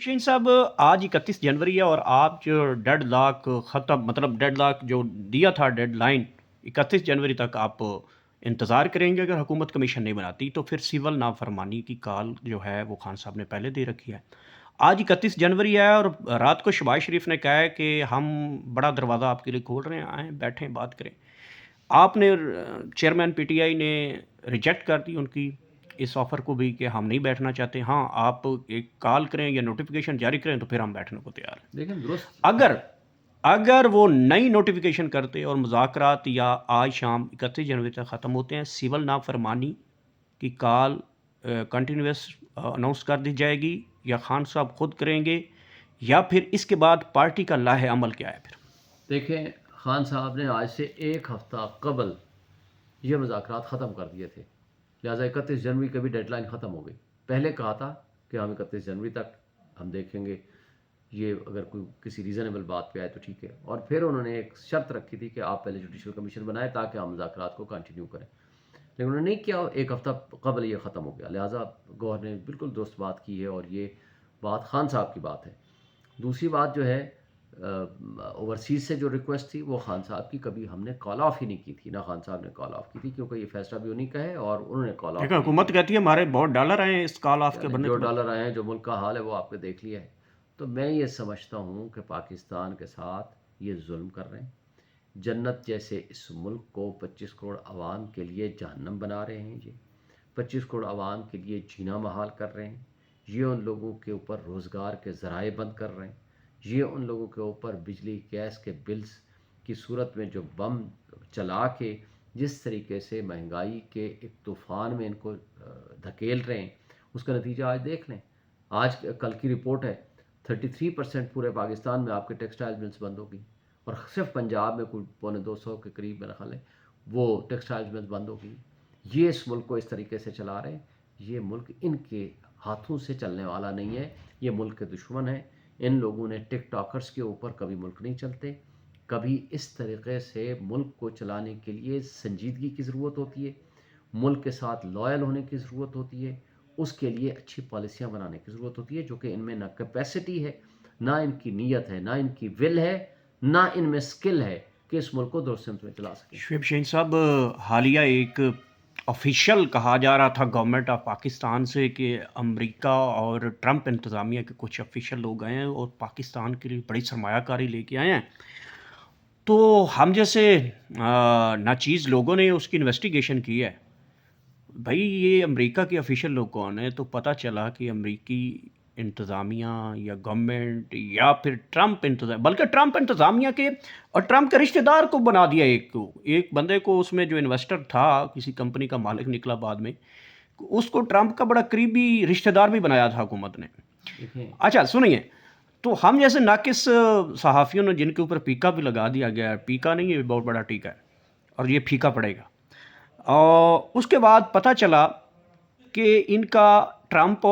शहीन साहब, आज 31 जनवरी है और आप जो डेड लॉक ख़त्म, मतलब डेड लॉक जो दिया था, डेड लाइन 31 जनवरी तक आप इंतज़ार करेंगे। अगर हुकूमत कमीशन नहीं बनाती तो फिर सिविल नाफरमानी की कॉल जो है वो खान साहब ने पहले दे रखी है। आज 31 जनवरी है और रात को शहबाज शरीफ ने कहा है कि हम बड़ा दरवाज़ा आपके लिए खोल रहे हैं, आएँ बैठें बात करें। आपने चेयरमैन पीटीआई ने रिजेक्ट कर दी उनकी इस ऑफ़र को भी कि हम नहीं बैठना चाहते। हाँ, आप एक कॉल करें या नोटिफ़िकेशन जारी करें तो फिर हम बैठने को तैयार हैं। लेकिन दुरुस्त अगर अगर वो नई नोटिफ़िकेशन करते और मुज़ाकरात या आज शाम 31 जनवरी तक ख़त्म होते हैं, सिविल नाफरमानी की कॉल कंटिन्यूअस अनाउंस कर दी जाएगी या खान साहब खुद करेंगे, या फिर इसके बाद पार्टी का लाहे अमल क्या है फिर? देखें, खान साहब ने आज से एक हफ़्ता कबल ये मुज़ाकरात ख़त्म कर दिए थे, लिहाजा 31 जनवरी की भी डेडलाइन ख़त्म हो गई। पहले कहा था कि हम 31 जनवरी तक हम देखेंगे, ये अगर कोई किसी रीज़नेबल बात पे आए तो ठीक है, और फिर उन्होंने एक शर्त रखी थी कि आप पहले जुडिशल कमीशन बनाएं ताकि हम मुज़ाकरात को कंटिन्यू करें, लेकिन उन्होंने नहीं किया। एक हफ़्ता कबल ये ख़त्म हो गया, लिहाजा गौहर ने बिल्कुल दुरुस्त बात की है और ये बात खान साहब की बात है। दूसरी बात जो है, ओवरसीज़ से जो रिक्वेस्ट थी वो खान साहब की कभी हमने कॉल ऑफ ही नहीं की थी, ना खान साहब ने कॉल ऑफ की थी, क्योंकि ये फैसला भी उन्हीं का है और उन्होंने कॉल ऑफ लेकिन भी नहीं हुकूमत किया। कहती है हमारे बहुत डॉलर आए हैं इस कॉल ऑफ के यानी बनने जो के बाद। डॉलर आए हैं, जो मुल्क का हाल है वो आपने देख लिया है। तो मैं ये समझता हूँ कि पाकिस्तान के साथ ये जुल्म कर रहे हैं। जन्नत जैसे इस मुल्क को 25 करोड़ आवाम के लिए जहन्नम बना रहे हैं। ये 25 करोड़ आवाम के लिए जीना महाल कर रहे हैं। ये उन लोगों के ऊपर रोज़गार के ज़राए बंद कर रहे हैं। ये उन लोगों के ऊपर बिजली गैस के बिल्स की सूरत में जो बम चला के जिस तरीके से महंगाई के एक तूफ़ान में इनको धकेल रहे हैं, उसका नतीजा आज देख लें। आज कल की रिपोर्ट है, 33% पूरे पाकिस्तान में आपके टेक्सटाइल मिल्स बंद होगी, और सिर्फ पंजाब में कोई 250 के करीब मेरा ख्याल है वो टेक्सटाइल मिल्स बंद होगी। ये इस मुल्क को इस तरीके से चला रहे हैं। ये मुल्क इनके हाथों से चलने वाला नहीं है, ये मुल्क के दुश्मन है। इन लोगों ने टिक टॉकर्स के ऊपर कभी मुल्क नहीं चलते। कभी इस तरीके से मुल्क को चलाने के लिए संजीदगी की ज़रूरत होती है, मुल्क के साथ लॉयल होने की ज़रूरत होती है, उसके लिए अच्छी पॉलिसियाँ बनाने की ज़रूरत होती है, जो कि इनमें ना कैपेसिटी है, ना इनकी नीयत है, ना इनकी विल है, ना इनमें स्किल है कि इस मुल्क को दुरुस्त सिमत में चला सकें। शुएब शहीन साहब, हालिया एक ऑफिशियल कहा जा रहा था गवर्नमेंट ऑफ पाकिस्तान से कि अमेरिका और ट्रंप इंतज़ामिया के कुछ ऑफिशियल लोग आए हैं और पाकिस्तान के लिए बड़ी सरमायाकारी लेके आए हैं। तो हम जैसे नाचीज़ लोगों ने उसकी इन्वेस्टिगेशन की है। भाई, ये अमेरिका के ऑफिशियल लोग कौन हैं? तो पता चला कि अमेरिकी इंतज़ामिया या गवर्नमेंट या फिर ट्रंप इंतज़ाम, बल्कि ट्रंप इंतज़ामिया के और ट्रंप के रिश्तेदार को बना दिया एक को, एक बंदे को, उसमें जो इन्वेस्टर था किसी कंपनी का मालिक निकला बाद में, उसको ट्रंप का बड़ा करीबी रिश्तेदार भी बनाया था हुकूमत ने। देखें, अच्छा सुनिए, तो हम जैसे नाकिस सहाफ़ियों ने जिनके ऊपर पीका भी लगा दिया गया है, पीका नहीं है, बहुत बड़ा टीका है और ये फीका पड़ेगा। और उसके बाद पता चला कि इनका ट्रंप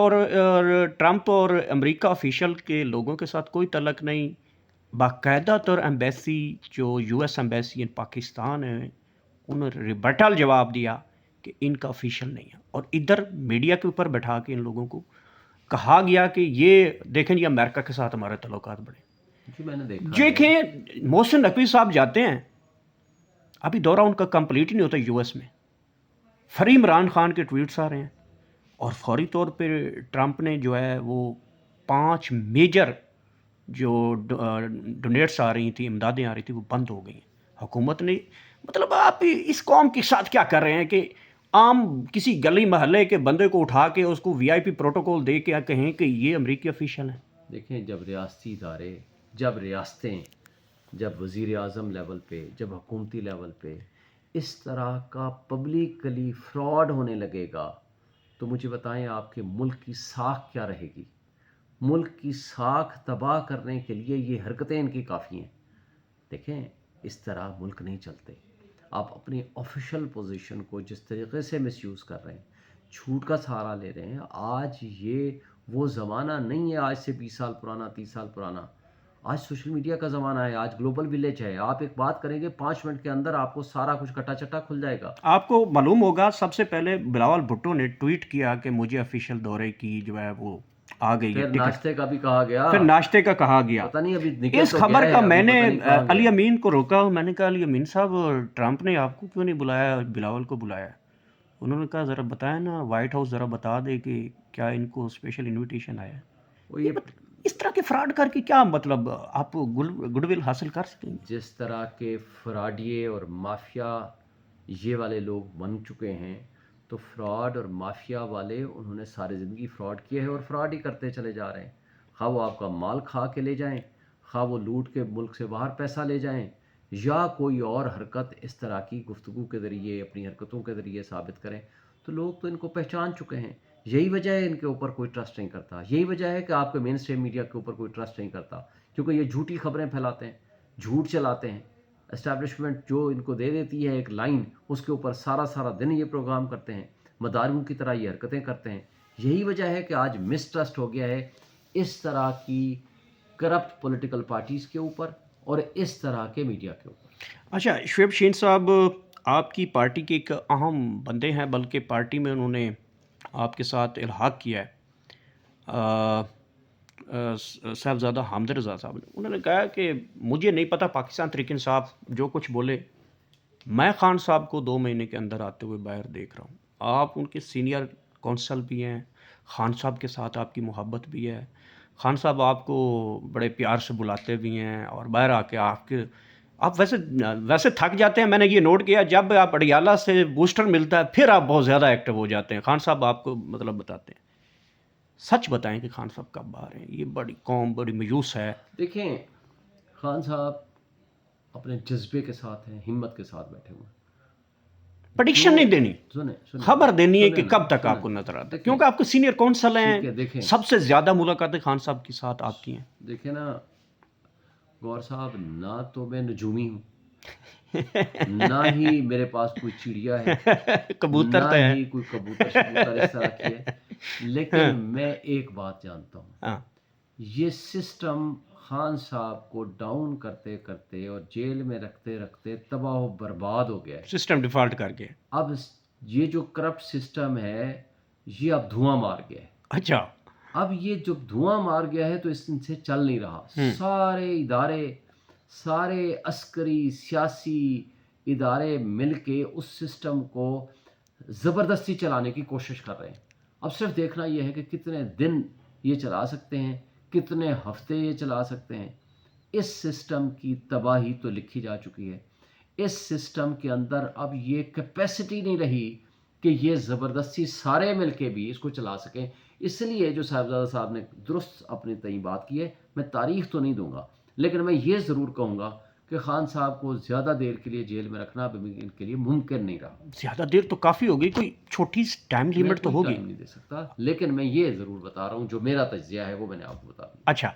और अमेरिका ऑफिशियल के लोगों के साथ कोई तल्लक नहीं। बाकायदा तौर एम्बेसी, जो यूएस एम्बेसी इन पाकिस्तान है, उन्होंने रिबटल जवाब दिया कि इनका ऑफिशियल नहीं है, और इधर मीडिया के ऊपर बैठा के इन लोगों को कहा गया कि ये देखें जी अमेरिका के साथ हमारे तल्लुकात बढ़े। जी मैंने देखा है। देखें, मोहसिन नकवी साहब जाते हैं, अभी दौरा उनका कंप्लीट ही नहीं होता यूएस में, फरी इमरान खान के ट्वीट्स आ रहे हैं और फौरी तौर पे ट्रंप ने जो है वो 5 मेजर जो डोनेट्स आ रही थी, इमदादें आ रही थी, वो बंद हो गई। हुकूमत ने, मतलब आप इस कौम के साथ क्या कर रहे हैं कि आम किसी गली महल्ले के बंदे को उठा के उसको वीआईपी प्रोटोकॉल दे के कहें कि ये अमेरिकी ऑफिशियल है। देखें, जब रियासती इदारे, जब रियासतें, जब वज़ीर आज़म लेवल पे, जब हुकूमती लेवल पे इस तरह का पब्लिकली फ्रॉड होने लगेगा, तो मुझे बताएं आपके मुल्क की साख क्या रहेगी। मुल्क की साख तबाह करने के लिए ये हरकतें इनकी काफ़ी हैं। देखें, इस तरह मुल्क नहीं चलते। आप अपनी ऑफिशियल पोजीशन को जिस तरीके से मिसयूज़ कर रहे हैं, झूठ का सहारा ले रहे हैं, आज ये वो ज़माना नहीं है आज से 20 साल पुराना, 30 साल पुराना। आज सोशल मीडिया का ज़माना है, आज ग्लोबल विलेज है। आप एक बात करेंगे, 5 मिनट के अंदर आपको सारा कुछ कटा-चटा खुल जाएगा। आपको मालूम होगा, सबसे पहले बिलावल भुट्टो ने ट्वीट किया कि मुझे ऑफिशियल दौरे की जो है वो آ گئی ہے پھر ٹکٹ، ناشتے کا بھی کہا گیا، پھر ناشتے کا کہا گیا. پتہ نہیں ابھی نکل اس تو خبر گیا کا ہے، میں ابھی نے پتہ نہیں کہاں علی گیا. امین کو روکا، میں نے کہا علی امین صاحب ٹرمپ نے آپ کو کیوں نہیں بلایا، بلاول کو بلایا؟ انہوں نے کہا ذرا بتائیں نا، وائٹ ہاؤس ذرا بتا دے کہ کیا ان کو اسپیشل انویٹیشن آیا ہے. وہ یہ یہ اس طرح کے فراڈ کر کے کیا مطلب آپ گڈ ول حاصل کر سکیں گے؟ جس طرح کے فراڈیے اور مافیا یہ والے لوگ بن چکے ہیں، تو فراڈ اور مافیا والے انہوں نے ساری زندگی فراڈ کیے ہیں اور فراڈ ہی کرتے چلے جا رہے ہیں. خواہ وہ آپ کا مال کھا کے لے جائیں، خواہ وہ لوٹ کے ملک سے باہر پیسہ لے جائیں، یا کوئی اور حرکت اس طرح کی گفتگو کے ذریعے اپنی حرکتوں کے ذریعے ثابت کریں، تو لوگ تو ان کو پہچان چکے ہیں. یہی وجہ ہے ان کے اوپر کوئی ٹرسٹ نہیں کرتا، یہی وجہ ہے کہ آپ کے مین اسٹریم میڈیا کے اوپر کوئی ٹرسٹ نہیں کرتا، کیونکہ یہ جھوٹی خبریں پھیلاتے ہیں، جھوٹ چلاتے ہیں. اسٹیبلشمنٹ جو ان کو دے دیتی ہے ایک لائن، اس کے اوپر سارا دن یہ پروگرام کرتے ہیں، مداریوں کی طرح یہ حرکتیں کرتے ہیں. یہی وجہ ہے کہ آج مسٹرسٹ ہو گیا ہے اس طرح کی کرپٹ پولیٹیکل پارٹیز کے اوپر اور اس طرح کے میڈیا کے اوپر. اچھا شعیب شین صاحب، آپ کی پارٹی کے ایک اہم بندے ہیں، بلکہ پارٹی میں انہوں نے آپ کے ساتھ الحاق کیا ہے، صاحبزادہ حامد رضا صاحب نے. انہوں نے کہا کہ مجھے نہیں پتہ پاکستان تحریک انصاف جو کچھ بولے، میں خان صاحب کو 2 مہینے کے اندر آتے ہوئے باہر دیکھ رہا ہوں. آپ ان کے سینئر کونسل بھی ہیں، خان صاحب کے ساتھ آپ کی محبت بھی ہے، خان صاحب آپ کو بڑے پیار سے بلاتے بھی ہیں، اور باہر آ کے آپ ویسے تھک جاتے ہیں. میں نے یہ نوٹ کیا، جب آپ اڈیالہ سے بوسٹر ملتا ہے پھر آپ بہت زیادہ ایکٹیو ہو جاتے ہیں. خان صاحب آپ کو مطلب بتاتے ہیں، سچ بتائیں کہ خان صاحب کب باہر ہیں؟ یہ بڑی قوم بڑی مایوس ہے. دیکھیں، خان صاحب اپنے جذبے کے ساتھ ہیں، ہمت کے ساتھ بیٹھے ہوئے ہیں. پریڈکشن نہیں دینی، سنیں خبر دینی ہے کہ سنیں کب تک سنیں آپ کو نظر آتا ہے، دیکھیں، کیونکہ آپ کے سینئر کونسل ہیں، ٹھیک ہے، دیکھیں سب سے زیادہ ملاقاتیں خان صاحب کے ساتھ آپ کی ہیں. دیکھیں نا گور صاحب، نہ تو میں نجومی ہوں، نہ ہی میرے پاس کوئی چڑیا ہے، کبوتر نہ تو ہے. ہی کوئی کبوتر شبوتر اس طرح کی ہے. لیکن میں ایک بات جانتا ہوں، ہاں، یہ سسٹم خان صاحب کو ڈاؤن کرتے کرتے اور جیل میں رکھتے رکھتے تباہ و برباد ہو گیا ہے. سسٹم ڈیفالٹ کر کے. اب یہ جو کرپٹ سسٹم ہے یہ اب دھواں مار گیا ہے. اچھا. اب یہ جب دھواں مار گیا ہے تو اس سے چل نہیں رہا. سارے ادارے، سارے عسکری سیاسی ادارے مل کے اس سسٹم کو زبردستی چلانے کی کوشش کر رہے ہیں. اب صرف دیکھنا یہ ہے کہ کتنے دن یہ چلا سکتے ہیں، کتنے ہفتے یہ چلا سکتے ہیں. اس سسٹم کی تباہی تو لکھی جا چکی ہے. اس سسٹم کے اندر اب یہ کیپیسٹی نہیں رہی کہ یہ زبردستی سارے مل کے بھی اس کو چلا سکیں. اس لیے جو صاحبزادہ صاحب نے درست اپنی تئیں بات کی ہے، میں تاریخ تو نہیں دوں گا، لیکن میں یہ ضرور کہوں گا کہ خان صاحب کو زیادہ دیر کے لیے جیل میں رکھنا اب ان کے لیے ممکن نہیں رہا. زیادہ دیر تو کافی ہوگی، کوئی چھوٹی ٹائم میں لیمٹ تو کوئی ہوگی. ٹائم نہیں دے سکتا، لیکن میں یہ ضرور بتا رہا ہوں جو میرا تجزیہ ہے وہ میں نے آپ کو بتا دیا. اچھا